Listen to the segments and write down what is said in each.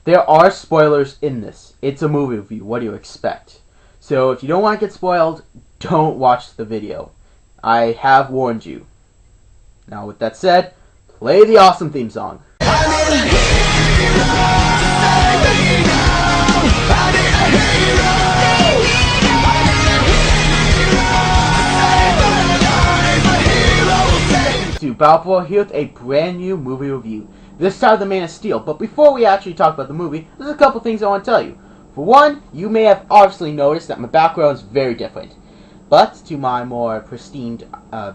there are spoilers in this. It's a movie review. What do you expect? So if you don't want to get spoiled, don't watch the video. I have warned you. Now with that said, play the awesome theme song. To Balfour here with a brand new movie review. This time the Man of Steel. But before we actually talk about the movie, there's a couple things I want to tell you. For one, you may have obviously noticed that my background is very different. But to my more pristine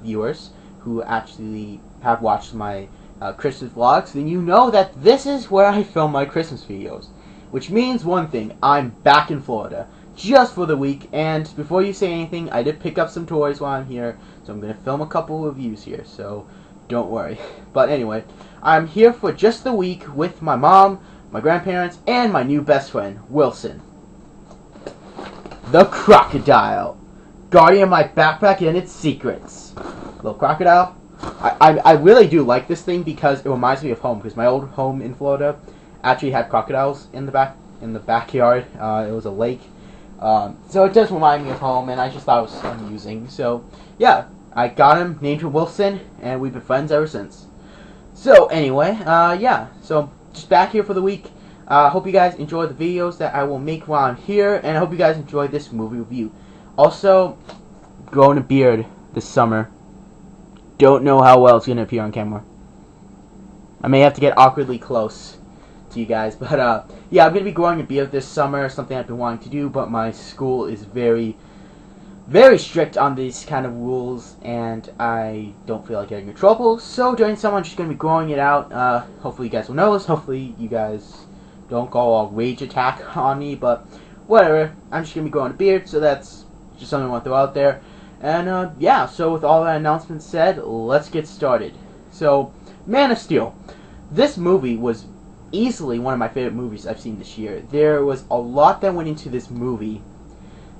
viewers who actually have watched my Christmas vlogs, then you know that this is where I film my Christmas videos. Which means one thing, I'm back in Florida just for the week, and before you say anything, I did pick up some toys while I'm here, so I'm going to film a couple of reviews here, so don't worry. But anyway, I'm here for just the week with my mom, my grandparents, and my new best friend, Wilson. The Crocodile, guardian of my backpack and its secrets. Little crocodile. I really do like this thing because it reminds me of home, because my old home in Florida actually had crocodiles in the backyard. It was a lake. So it does remind me of home, and I just thought it was amusing. So, yeah, I got him, named him Wilson, and we've been friends ever since. So, anyway, yeah, so just back here for the week. Hope you guys enjoy the videos that I will make while I'm here, and I hope you guys enjoy this movie review. Also, growing a beard this summer. Don't know how well it's going to appear on camera. I may have to get awkwardly close to you guys, but yeah, I'm going to be growing a beard this summer, something I've been wanting to do, but my school is very, very strict on these kind of rules, and I don't feel like getting in trouble, so during summer I'm just going to be growing it out. Hopefully you guys will notice, hopefully you guys don't go all rage attack on me, but whatever, I'm just going to be growing a beard, so that's just something I want to throw out there. And yeah, so with all that announcement said, let's get started. So, Man of Steel. This movie was easily one of my favorite movies I've seen this year. There was a lot that went into this movie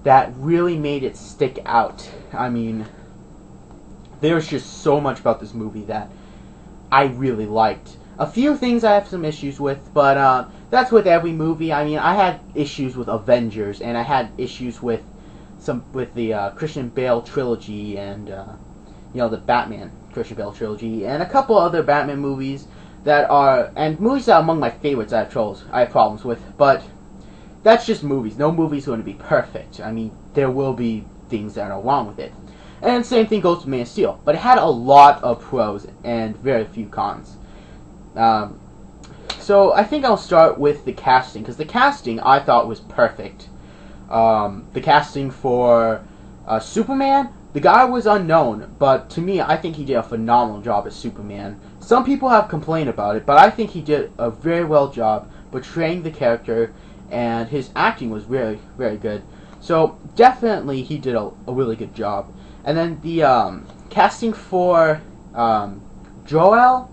that really made it stick out. I mean, there's just so much about this movie that I really liked. A few things I have some issues with, but that's with every movie. I mean, I had issues with Avengers, and I had issues with the Christian Bale trilogy, and you know, the Batman Christian Bale trilogy, and a couple other Batman movies that are, and movies that are among my favorites I have problems with, but that's just movies. No movie's going to be perfect. I mean, there will be things that are wrong with it. And same thing goes with Man of Steel, but it had a lot of pros and very few cons. So I think I'll start with the casting, because the casting I thought was perfect. The casting for Superman, the guy was unknown, but to me, I think he did a phenomenal job as Superman. Some people have complained about it, but I think he did a very well job portraying the character, and his acting was very, very good. So definitely he did a really good job. And then the casting for Jor-El,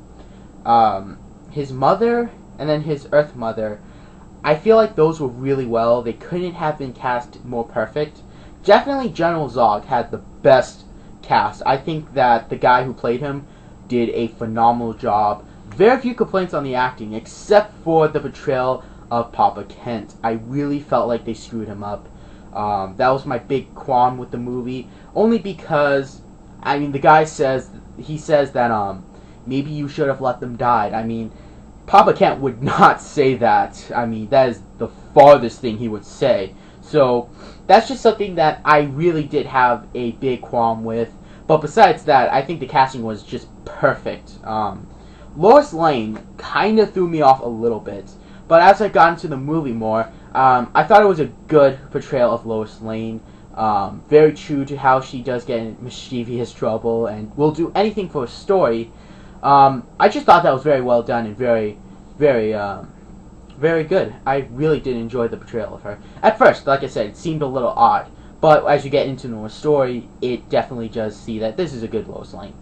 his mother, and then his Earth Mother, I feel like those were really well. They couldn't have been cast more perfect. Definitely General Zod had the best cast. I think that the guy who played him did a phenomenal job. Very few complaints on the acting, except for the portrayal of Papa Kent. I really felt like they screwed him up. That was my big qualm with the movie. Only because, I mean, the guy says that maybe you should have let them die. I mean, Papa Kent would not say that. I mean, that is the farthest thing he would say. So, that's just something that I really did have a big qualm with. But besides that, I think the casting was just perfect. Lois Lane kind of threw me off a little bit. But as I got into the movie more, I thought it was a good portrayal of Lois Lane. Very true to how she does get in mischievous trouble and will do anything for a story. I just thought that was very well done and very, very, very good. I really did enjoy the portrayal of her. At first, like I said, it seemed a little odd, but as you get into the story, it definitely does see that this is a good Lois Lane.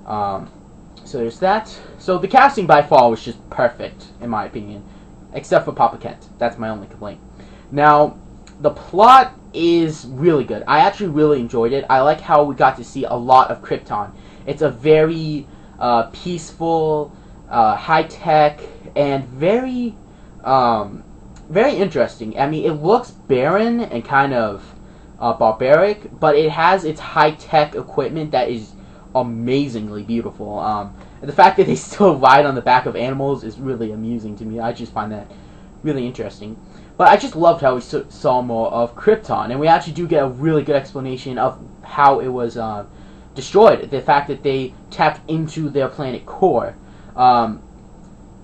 So there's that. So the casting by far was just perfect, in my opinion, except for Papa Kent. That's my only complaint. Now, the plot is really good. I actually really enjoyed it. I like how we got to see a lot of Krypton. It's a very peaceful, high-tech, and very Very interesting. I mean, it looks barren and kind of barbaric, but it has its high-tech equipment that is amazingly beautiful. And the fact that they still ride on the back of animals is really amusing to me. I just find that really interesting. But I just loved how we saw more of Krypton, and we actually do get a really good explanation of how it was destroyed. The fact that they tapped into their planet core.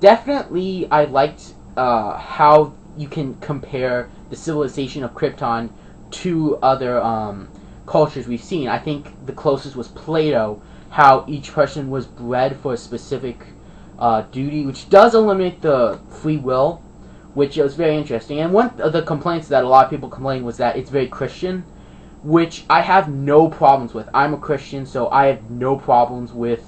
Definitely, I liked how you can compare the civilization of Krypton to other cultures we've seen. I think the closest was Plato, how each person was bred for a specific duty, which does eliminate the free will, which was very interesting. And one of the complaints that a lot of people complained was that it's very Christian, which I have no problems with. I'm a Christian, so I have no problems with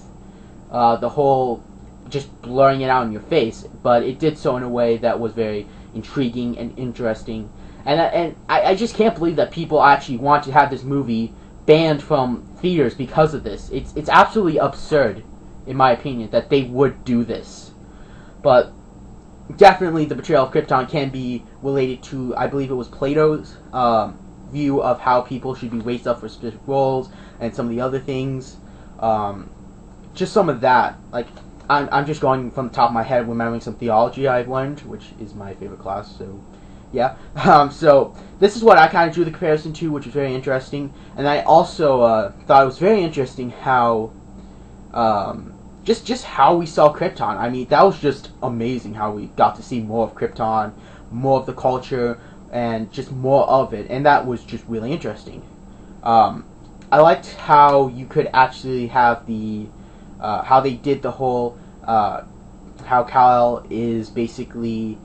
the whole just blurring it out in your face, but it did so in a way that was very intriguing and interesting. And I just can't believe that people actually want to have this movie banned from theaters because of this. It's absolutely absurd, in my opinion, that they would do this. But definitely the portrayal of Krypton can be related to, I believe it was Plato's view of how people should be raised up for specific roles, and some of the other things. Just some of that. Like, I'm just going from the top of my head, remembering some theology I've learned, which is my favorite class, so yeah. So this is what I kind of drew the comparison to, which was very interesting. And I also thought it was very interesting how just how we saw Krypton. I mean, that was just amazing how we got to see more of Krypton, more of the culture, and just more of it. And that was just really interesting. I liked how you could actually have the how they did the whole how Kal-El is basically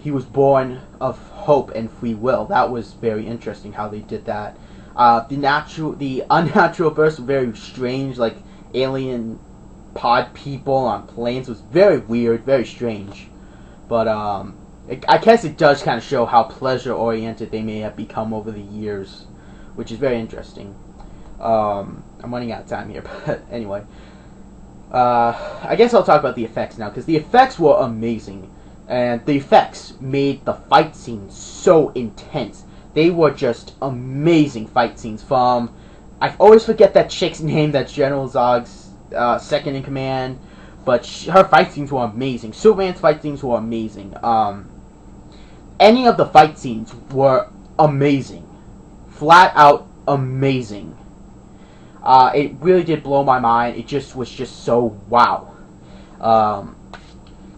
he was born of hope and free will. That was very interesting how they did that. The unnatural births were very strange, like alien pod people on planes. Was very weird, very strange. But I guess it does kind of show how pleasure oriented they may have become over the years, which is very interesting. I'm running out of time here, but anyway. I guess I'll talk about the effects now, because the effects were amazing. And the effects made the fight scenes so intense. They were just amazing fight scenes. From, I always forget that chick's name, that's General Zog's second in command, but her fight scenes were amazing. Superman's fight scenes were amazing. Any of the fight scenes were amazing. Flat out amazing. It really did blow my mind. It just was just so wow.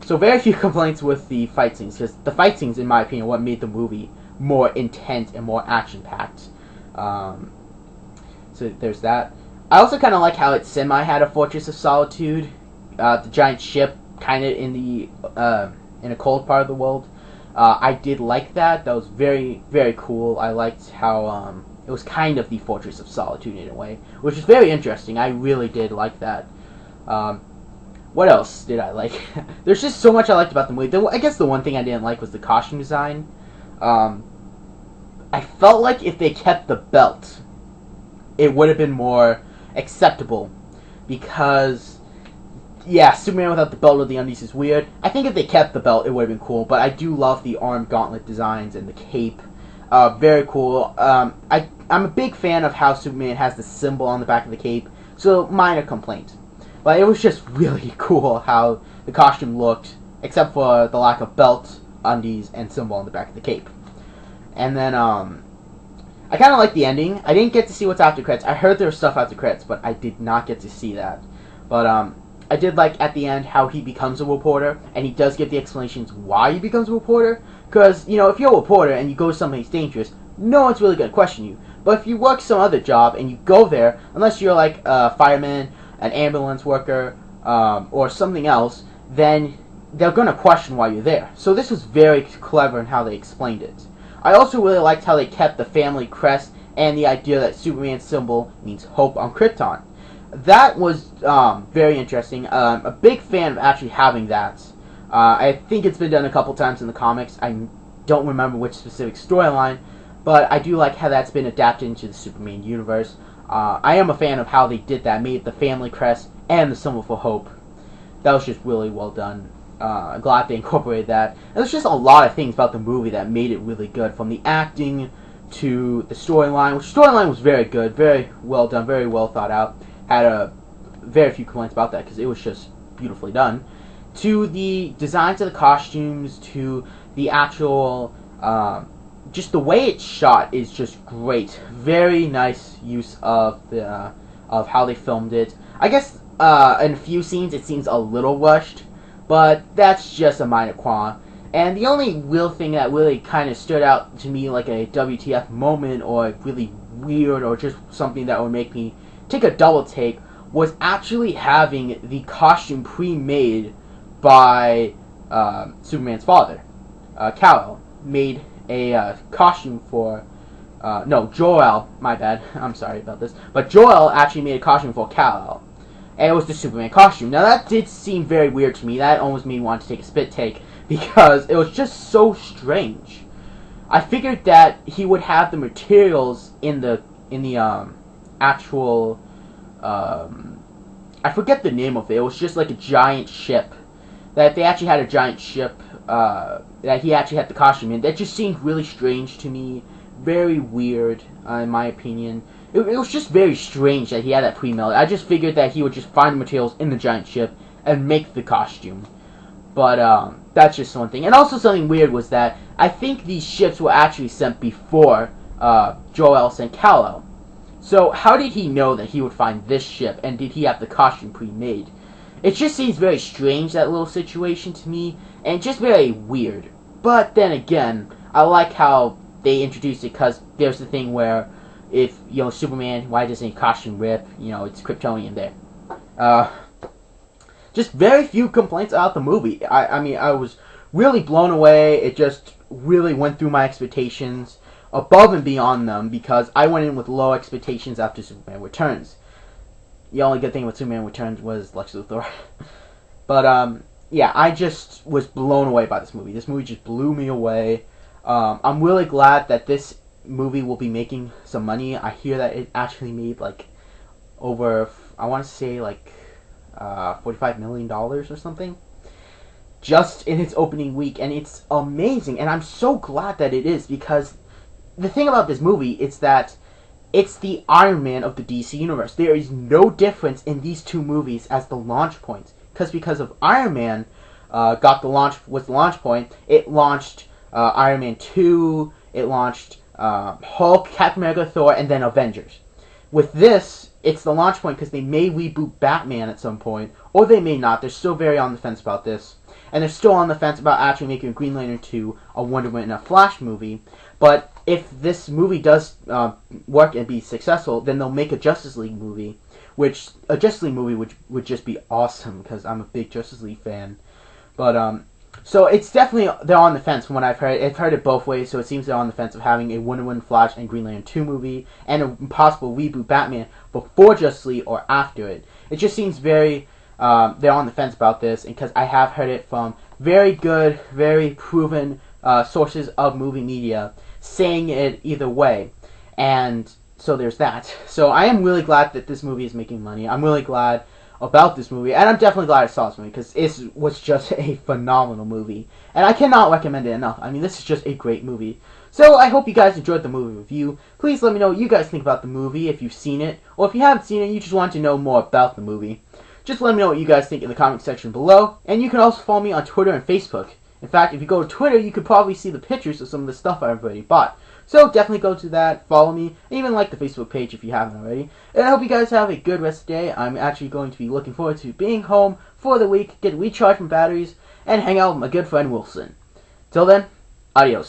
So very few complaints with the fight scenes, because the fight scenes, in my opinion, are what made the movie more intense and more action-packed. So there's that. I also kind of like how it semi had a Fortress of Solitude, the giant ship, kind of in a cold part of the world. I did like that. That was very, very cool. I liked how it was kind of the Fortress of Solitude in a way, which is very interesting. I really did like that. What else did I like? There's just so much I liked about the movie. I guess the one thing I didn't like was the costume design. I felt like if they kept the belt, it would have been more acceptable. Because, yeah, Superman without the belt or the undies is weird. I think if they kept the belt, it would have been cool. But I do love the arm gauntlet designs and the cape. Very cool. I'm a big fan of how Superman has the symbol on the back of the cape. So, minor complaint. But it was just really cool how the costume looked, except for the lack of belt, undies, and symbol on the back of the cape. And then, I kind of like the ending. I didn't get to see what's after credits. I heard there was stuff after credits, but I did not get to see that. But, I did like, at the end, how he becomes a reporter, and he does give the explanations why he becomes a reporter. Because, you know, if you're a reporter and you go to something that's dangerous, no one's really going to question you. But if you work some other job and you go there, unless you're like a fireman, an ambulance worker, or something else, then they're going to question why you're there. So this was very clever in how they explained it. I also really liked how they kept the family crest and the idea that Superman's symbol means hope on Krypton. That was very interesting. A big fan of actually having that. I think it's been done a couple times in the comics. I don't remember which specific storyline, but I do like how that's been adapted into the Superman universe. I am a fan of how they did that, made the family crest and the symbol for hope. That was just really well done. glad they incorporated that. And there's just a lot of things about the movie that made it really good, from the acting to the storyline, which storyline was very good, very well done, very well thought out. Had a very few complaints about that because it was just beautifully done. To the designs of the costumes, to the actual, just the way it's shot is just great. Very nice use of the of how they filmed it. I guess in a few scenes it seems a little rushed, but that's just a minor qualm. And the only real thing that really kind of stood out to me like a WTF moment, or really weird, or just something that would make me take a double take, was actually having the costume pre-made by Superman's father. Kal-El made a costume for no, Jor-El, my bad, I'm sorry about this, but Jor-El actually made a costume for Kal-El, and it was the Superman costume. Now that did seem very weird to me. That almost made me want to take a spit take, because it was just so strange. I figured that he would have the materials in the actual, I forget the name of it. It was just like a giant ship. That they actually had a giant ship that he actually had the costume in. That just seemed really strange to me. Very weird, in my opinion. It was just very strange that he had that pre-made. I just figured that he would just find the materials in the giant ship and make the costume. But that's just one thing. And also something weird was that I think these ships were actually sent before Jor-El sent Kal-El. So how did he know that he would find this ship, and did he have the costume pre-made? It just seems very strange, that little situation, to me, and just very weird. But then again, I like how they introduced it, because there's the thing where if, you know, Superman, why doesn't his costume rip? You know, it's Kryptonian there. Just very few complaints about the movie. I mean, I was really blown away. It just really went through my expectations, above and beyond them, because I went in with low expectations after Superman Returns. The only good thing with Superman Returns was Lex Luthor. But, yeah, I just was blown away by this movie. This movie just blew me away. I'm really glad that this movie will be making some money. I hear that it actually made, like, over, I want to say, like, $45 million or something, just in its opening week, and it's amazing, and I'm so glad that it is, because the thing about this movie is that it's the Iron Man of the DC Universe. There is no difference in these two movies as the launch points, because of Iron Man was the launch point. It launched Iron Man 2, it launched Hulk, Captain America, Thor, and then Avengers. With this, it's the launch point because they may reboot Batman at some point, or they may not. They're still very on the fence about this. And they're still on the fence about actually making Green Lantern 2 a Wonder Woman and a Flash movie. But if this movie does work and be successful, then they'll make a Justice League movie, which a Justice League movie would just be awesome, because I'm a big Justice League fan. But so it's definitely, they're on the fence from what I've heard. I've heard it both ways, so it seems they're on the fence of having a Wonder Woman, Flash, and Green Lantern 2 movie, and a possible reboot Batman before Justice League or after it. It just seems very, they're on the fence about this, because I have heard it from very good, very proven sources of movie media saying it either way. And so there's that. So I am really glad that this movie is making money. I'm really glad about this movie, and I'm definitely glad I saw this movie, because it was just a phenomenal movie, and I cannot recommend it enough. I mean, this is just a great movie. So I hope you guys enjoyed the movie review. Please let me know what you guys think about the movie, if you've seen it, or if you haven't seen it and you just want to know more about the movie. Just let me know what you guys think in the comment section below, and you can also follow me on Twitter and Facebook. In fact, if you go to Twitter, you could probably see the pictures of some of the stuff I've already bought. So definitely go to that, follow me, and even like the Facebook page if you haven't already. And I hope you guys have a good rest of the day. I'm actually going to be looking forward to being home for the week, get recharged from batteries, and hang out with my good friend Wilson. Till then, adios.